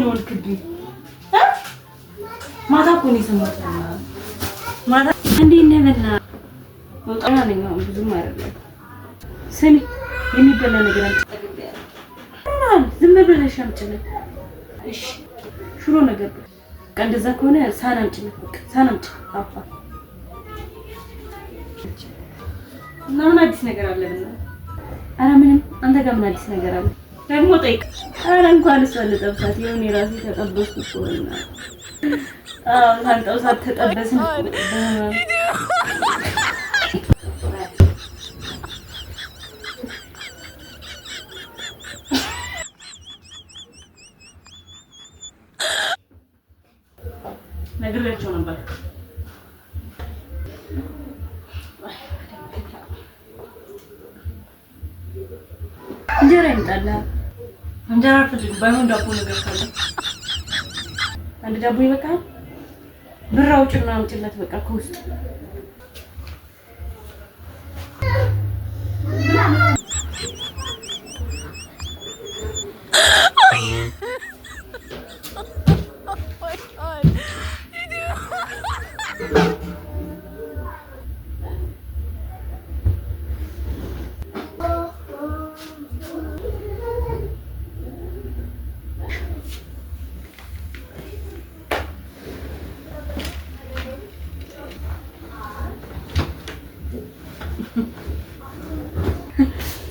ሆንክብኝ? ማታ እኮ ነው የሰማሁት። ማታ እንዴት ነህ? በእናትህ ወጣና ነኝ። ብዙም አይደለም። ስሚ የሚበላ ነገር ዝም ብለሽ አምጪልኝ። እሺ ሽሮ ነገር በቃ እንደዛ ከሆነ ሳህን አምጪልኝ። በቃ ሳህን አምጪ። አፋ እና ምን አዲስ ነገር አለ? ኧረ ምንም። አንተ ጋር ምን አዲስ ነገር አለ? ደግሞ ጠይቅ። ኧረ እንኳን እሷ ልጠብሳት ይሁን የራሴ ተጠበስኩ እኮ እና ሳንጠብሳት ተጠበስን። ነግሬያቸው ነበር። እንጀራ ይምጣልህ። እንጀራ አልፈልግም። ባይሆን ዳቦ ነገር ካለ አንድ ዳቦ ይበቃል። ብር አውጭና አምጪለት በቃ ከውስጥ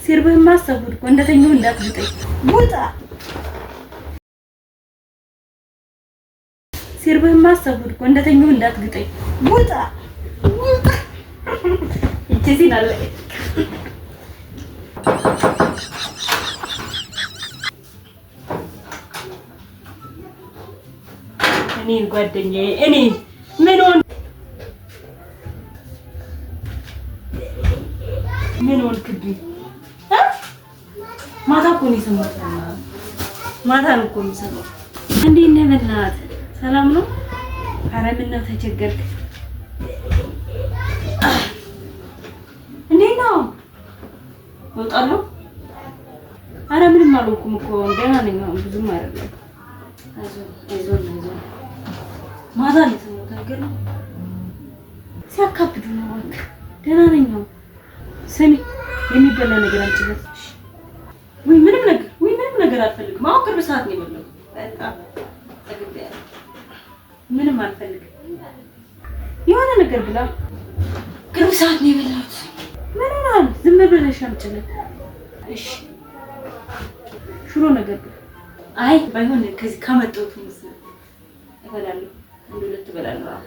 ሲርብህ ማሰቡት እኮ እንደተኛው እንዳትግጠኝ። ውጣ። ሲርብህ ማሰቡት እኮ እንደተኛው እንዳትግጠኝ። ውጣ ውጣ። እቺን አለ እኔ ጓደኛዬ እኔ ምን ሆንክብኝ? ማታ እኮ ነው የሰማሁት። ማታ ነው እኮ የሰማሁት። እንዴት ነህ? በእናትህ ሰላም ነው? ኧረ ምነው ተቸገርክ? እንዴት ነው? እወጣለሁ። ኧረ ምንም አልሆንኩም እኮ ደህና ነኝ። ብዙም አይደለም። አይዞህ። ማታ ነው የሰማሁት። አይገርምም? ሲያካብዱ ነው። ደህና ነኝ። ስሚ የሚበላ ነገር አምጪለት። ወይ ምንም ነገር አልፈልግም። አሁን ቅርብ ሰዓት ነው የበላሁት። በቃ ተግባያ ምንም አልፈልግም። የሆነ ነገር ብላ። ቅርብ ሰዓት ነው የበላሁት። ምን ነው? ዝም ብለሽ አምጪለት። እሺ ሽሮ ነገር ብላ። አይ ባይሆን ከዚህ ካመጣሁት ምስል እበላለሁ። አንድ ሁለት እበላለሁ።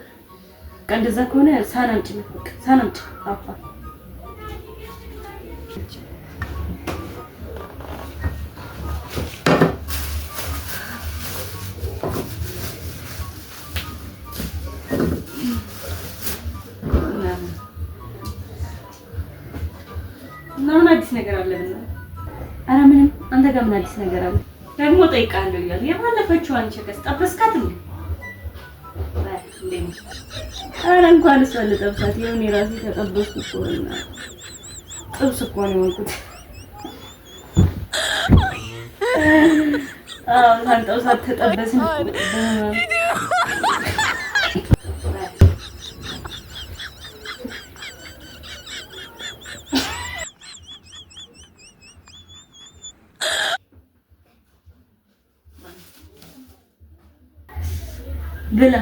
በቃ እንደዛ ከሆነ ሳህን አምጪለት። በቃ ሳህን አምጪ። አፋ ምን አዲስ ነገር አለ? ኧረ ምንም። አንተ ጋር ምን አዲስ ነገር አለ? ደግሞ ጠይቃለሁ እያሉ የባለፈችው አንቺ ጠበስካት እንዴ? ኧረ እንኳን እሷ ልጠብሳት ይሁን የራሴ ተጠበስኩ እኮ እና ጥብስ እኮ ነው የሆንኩት። ሳንጠብሳት ተጠበስን። ብላ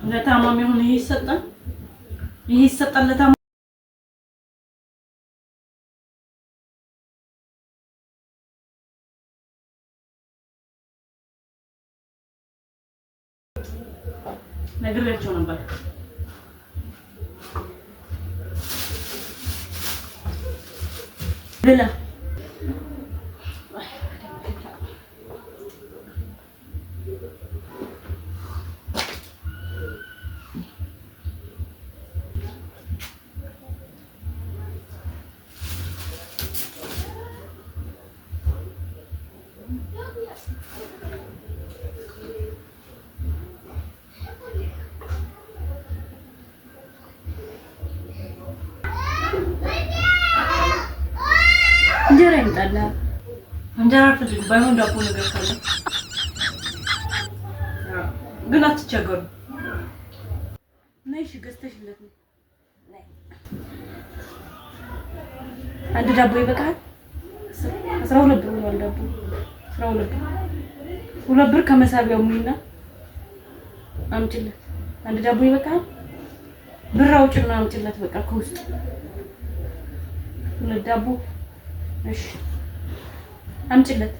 ለታማሚ ሆነ ይሰጣል። ይሄ ይሰጣል ለታማሚ። ነግሬያቸው ነበር። ብላ ትበላለህ። እንጀራ አልፈልግም። ባይሆን ዳቦ ነገር ካለ ግን አትቸገሩ። ነይ እሺ ገዝተሽለት ነው። አንድ ዳቦ ይበቃል። 12 ብር ነው ዳቦ 12 ብር 2 ብር ከመሳቢያው ሙይና አምጪለት። አንድ ዳቦ ይበቃል። ብር አውጭና አምጪለት። በቃ ከውስጥ 2 ዳቦ እሺ አምጪለት።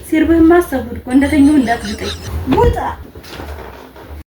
ሲርብህማ አሰቡት እኮ እንደተኛው እንዳትልጠኝ። ውጣ